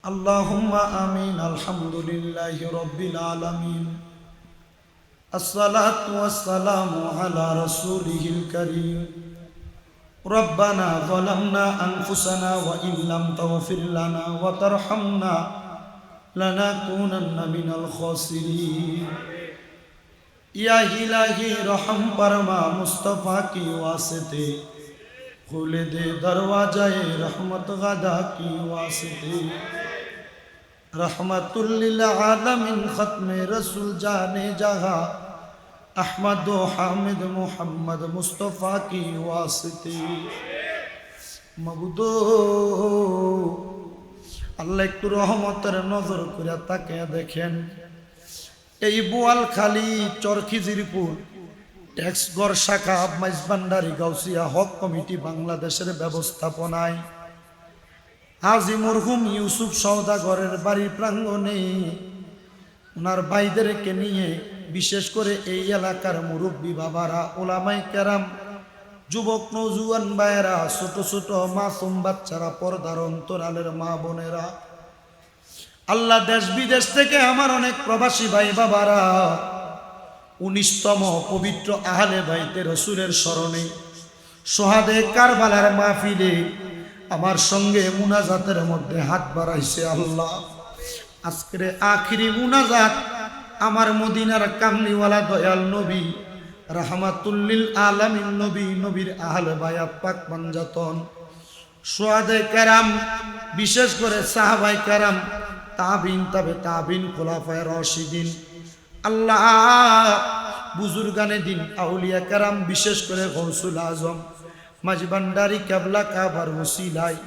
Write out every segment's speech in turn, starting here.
আল্লাহুম্মা আমিন। আলহামদুলিল্লাহি রাব্বিল আলামিন। আসসালাতু ওয়াসসালামু আলা রাসূলিহিল কারীম। রব্বানা যালামনা আনফুসানা ওয়া ইন লাম তাগফির লানা ওয়া তারহামনা লানাকুনান্না মিনাল খাসিরিন। या इलाही रहम फरमा मुस्तफ़ा की वास्ते, खोल दे दरवाज़ाए रहमत गदा की वास्ते। रहमतुल लिल आलमीन ख़त्म रसूल जाने जहा, अहमद हामिद मुहम्मद मुस्तफ़ा की वास्ते। मबुदो अल्लाह एकटु रहमतेर नजर करे ताकिये देखें, এই বোয়ালখালী চরখিজিরপুর ট্যাক্সগড় শাখা মাইজভান্ডারী গাউসিয়া হক কমিটি বাংলাদেশের ব্যবস্থাপনায় হাজী মরহুম ইউসুফ সওদাগরের বাড়ির প্রাঙ্গণে ওনার ভাইদেরকে নিয়ে, বিশেষ করে এই এলাকার মুরব্বী বাবারা, ওলামায়ে কেরাম, যুবক নওজোয়ান ভাইয়েরা, ছোট ছোট মাসুম বাচ্চারা, পর্দার অন্তরালের মা বোনেরা, আল্লাহ দেশ বিদেশ থেকে আমার অনেক প্রবাসী ভাই বাবারা 19তম পবিত্র আহলে বাইতে রাসূলের স্মরণে সোহাদে কারবালার মাহফিলে আমার সঙ্গে মুনাজাতের মধ্যে হাত বাড়াইছে। আল্লাহ আজকের আখিরি মুনাজাত আমার মদিনার কামলিওয়ালা দয়াল নবী রাহমাতুল লিল আলামিন নবীর আহলে বায়াত পাক পাঞ্জাতন সোহাদে কেরাম, বিশেষ করে সাহাবায়ে কেরাম, তাবিন, তবে তাবিন, খোলাফায়ে রাশিদিন, আল্লাহ বুজুর্গানে দিন, আউলিয়া কেরাম, বিশেষ করে গৌসুল আজম মাঝভান্ডারী কেবলা কাবার ওসিলায়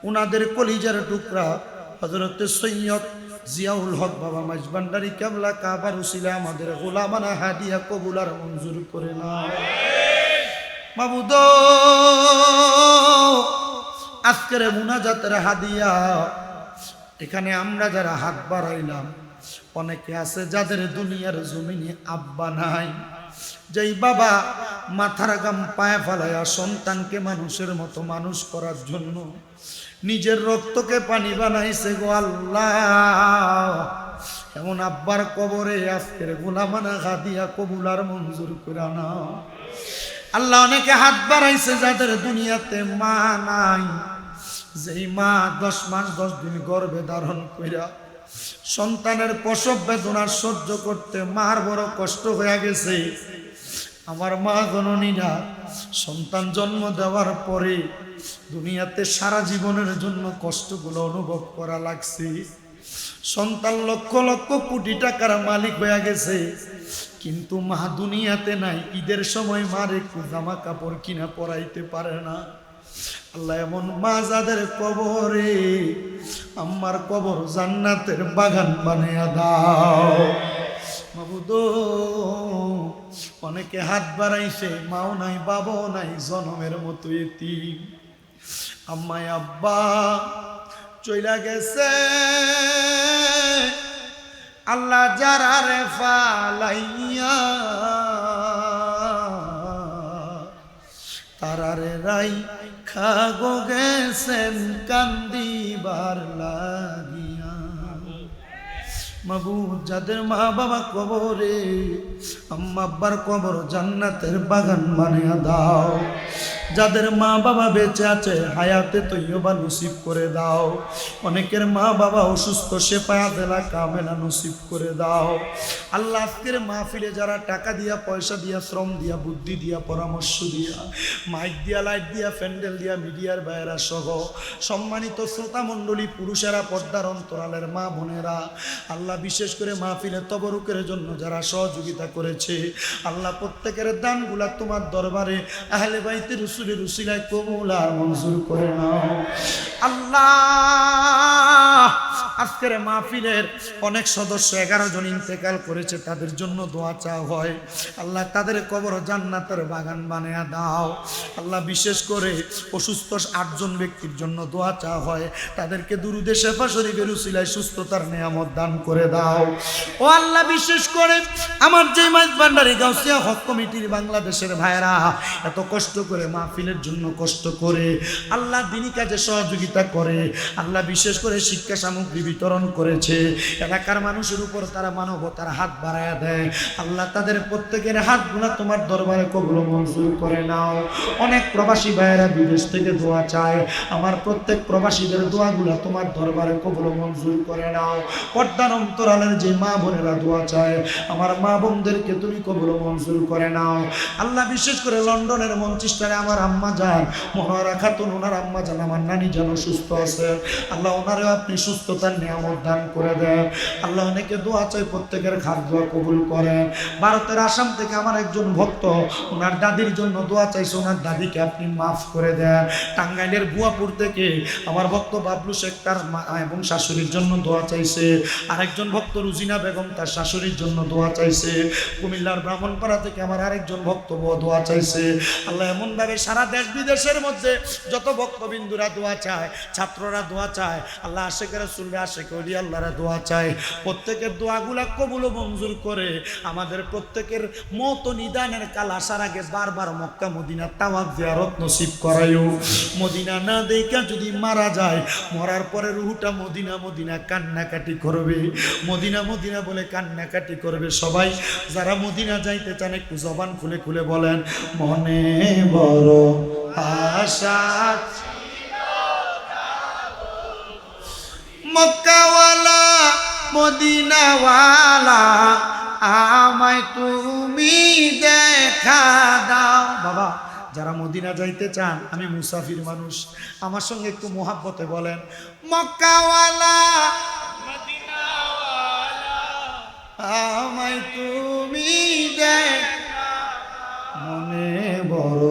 উনাদের কলিজার টুকরা হযরত সৈয়দ জিয়াউল হক বাবা মাঝভান্ডারী কেবলা কাবার ওসিলায় আমাদের গোলামানা হাদিয়া কবুল আর মঞ্জুর করে নাও। মাবুদ আজকের মুনাজাতের হাদিয়া এখানে আমরা যারা হাত বাড়াইলাম, অনেকে আছে যাদের দুনিয়ার জমিনে আব্বা নাই, যেই বাবা মাথার গাম পায়ে ফেলায়া সন্তানকে মানুষের মতো মানুষ করার জন্য নিজের রক্তকে পানি বানাইছে গো আল্লাহ, এমন আব্বার কবরে আজকের গোলামানা হাদিয়া কবুল আর মঞ্জুর করে নাও। আল্লাহ অনেকে হাত বাড়াইছে যাদের দুনিয়াতে মা নাই, যেই মা 10 মাস 10 দিন গর্ভে ধারণ কইরা সন্তানের প্রসব বেদনা সহ্য করতে মার বড় কষ্ট হয়ে গেছে। আমার মা জননীরা সন্তান জন্ম দেওয়ার পরে দুনিয়াতে সারা জীবনের জন্য কষ্টগুলো অনুভব করা লাগছে। সন্তান লক্ষ লক্ষ কোটি টাকার মালিক হয়ে গেছে, কিন্তু মা দুনিয়াতে নাই। ঈদের সময় মার একটু জামা কাপড় কিনা পরাইতে পারে না। আল্লাহ এমন মা যাদের কবরে আমার কবর জান্নাতের বাগান বানিয়ে দাও। মাবুদ অনেকে হাত বাড়াইছে, মাও নাই, বাবাও নাই, জনমের মতো এতিম। আম্মাই আব্বা চইলা গেছে, আল্লাহ যারা রে ফালাইয়া তারারে রাই খাগো গেছেন কান্দিবার লাগিয়া। মাবুদ যাদের মা বাবা কবরে, আম্মা আব্বার কবর জান্নাতের বাগান বানিয়ে দাও। যাদের মা বাবা বেঁচে আছে হায়াতে তৈয়বা নসিব করে দাও। অনেকের মা বাবা অসুস্থ, শেফা দেলা কামেলা নসিব করে দাও। আল্লাহ আজকের মাহফিলে যারা টাকা দিয়া, পয়সা দিয়া, শ্রম দিয়া, বুদ্ধি দিয়া, পরামর্শ দিয়া, মাইক দিয়া, লাইট দিয়া, প্যান্ডেল দিয়া, মিডিয়ার বাইরা সহ সম্মানিত শ্রোতা মণ্ডলী, পুরুষেরা, পর্দার অন্তরালের মা বোনেরা, আল্লাহ বিশেষ করে মাহফিলে তবরুকের জন্য যারা সহযোগিতা করেছে, আল্লাহ প্রত্যেকের দানগুলা তোমার দরবারে আহলে বাইতে রাসূলের উসিলায় কবুল আর মঞ্জুর করে নাও। আল্লাহ আজকের মাহফিলের অনেক সদস্য 11 জন ইন্তেকাল করেছে, তাদের জন্য দোয়া চাওয়া হয়। আল্লাহ তাদের কবর জান্নাতের বাগান বানিয়ে দাও। আল্লাহ বিশেষ করে অসুস্থ 8 জন ব্যক্তির জন্য দোয়া চাওয়া হয়, তাদেরকে দুরুদে শেফা শরীফের উসিলায় সুস্থতার নিয়ামত দান করে দাও। ও আল্লাহ, বিশেষ করে আমার যে মাইজভান্ডারি গাউসিয়া হক কমিটির বাংলাদেশের ভাইরা এত কষ্ট করে মাহফিলের জন্য কষ্ট করে আল্লাহ দিনী কাজে সহযোগিতা করে, আল্লাহ বিশেষ করে শিক্ষা সামগ্রী বিতরণ করেছে, এলাকার মানুষের উপর তারা মানবতার হাত বাড়ায়া দেয়। আল্লাহ তাদের প্রত্যেকের হাতগুলো তোমার দরবারে কবুল মঞ্জুর করে নাও। অনেক প্রবাসী ভাইয়েরা বিদেশ থেকে দোয়া চায়, আমার প্রত্যেক প্রবাসীদের দোয়াগুলো তোমার দরবারে কবুল মঞ্জুর করে নাও। পর্দার অন্তরালের যে মা বোনেরা দোয়া চায়, আমার মা বোনদেরকে তুমি কবুল মঞ্জুর করে নাও। আল্লাহ বিশেষ করে লন্ডনের মঞ্চেস্টারে আমার আম্মা যান মনোয়ারা খাতুন, ওনার আম্মা যান, আমার নানি যেন সুস্থ আছে, আল্লাহ ওনারেও আপনি সুস্থতার নিয়ামত দান করে দেন। আল্লাহ অনেকে দোয়া চাই, প্রত্যেকের খাত দোয়া কবুল করেন। ভারতের আসাম থেকে আমার একজন ভক্ত ওনার দাদির জন্য দোয়া চাইছে, ওনার দাদিকে আপনি মাফ করে দেন। টাঙ্গাইলের বুয়াপুর থেকে আমার ভক্ত বাবলু শেখ তার মা এবং শাশুড়ির জন্য দোয়া চাইছে। আরেকজন ভক্ত রুজিনা বেগম তার শাশুড়ির জন্য দোয়া চাইছে। কুমিল্লার ব্রাহ্মণপাড়া থেকে আমার আরেকজন ভক্ত দোয়া চাইছে। আল্লাহ এমনভাবে সারা দেশ বিদেশের মধ্যে যত ভক্তবিন্দুরা দোয়া চায়, ছাত্ররা দোয়া চায়, আল্লাহ আশেকের রাসূলরা আশেক ওলি আল্লাহরা দোয়া চায়, প্রত্যেকের দোয়াগুলা কবুল ও মঞ্জুর করে আমাদের প্রত্যেকের মত নিদানের কাল আসার আগে বারবার মক্কা মদিনা তাওয়াফ জিয়ারত নসিব করায়ও। মদিনা না দেখা যদি মারা যায়, মরার পরে রুহটা মদিনা মদিনা কান্নাকাটি করবে, মদিনা মদিনা বলে কান্নাকাটি করবে। সবাই যারা মদিনা যাইতে চান একটু জবান খুলে খুলে বলেন, মনে বড় আশা মক্কাওয়ালা মদিনাওয়ালা আমায় তুমি দেখা দাও। বাবা, যারা মদিনা যাইতে চান, আমি মুসাফির মানুষ, আমার সঙ্গে একটু মোহাব্বতে বলেন, মক্কাওয়ালা মদিনাওয়ালা আমায় তুমি দেখা দাও, মনে বড়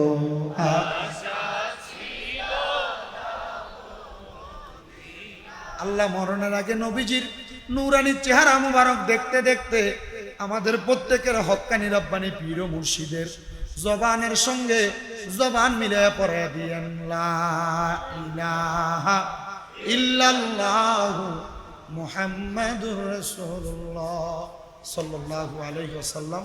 আল্লাহ মরণের আগে নবীজির নূরানি চেহারা মুবারক দেখতে দেখতে আমাদের প্রত্যেকের হক্কানি রব্বানি পীর ও মুর্শিদের জবানের সঙ্গে জবান মিলিয়ে পড়ে দিয়েন, লা ইলাহা ইল্লাল্লাহু মুহাম্মাদুর রাসূলুল্লাহ সাল্লাল্লাহু আলাইহি ওয়াসাল্লাম।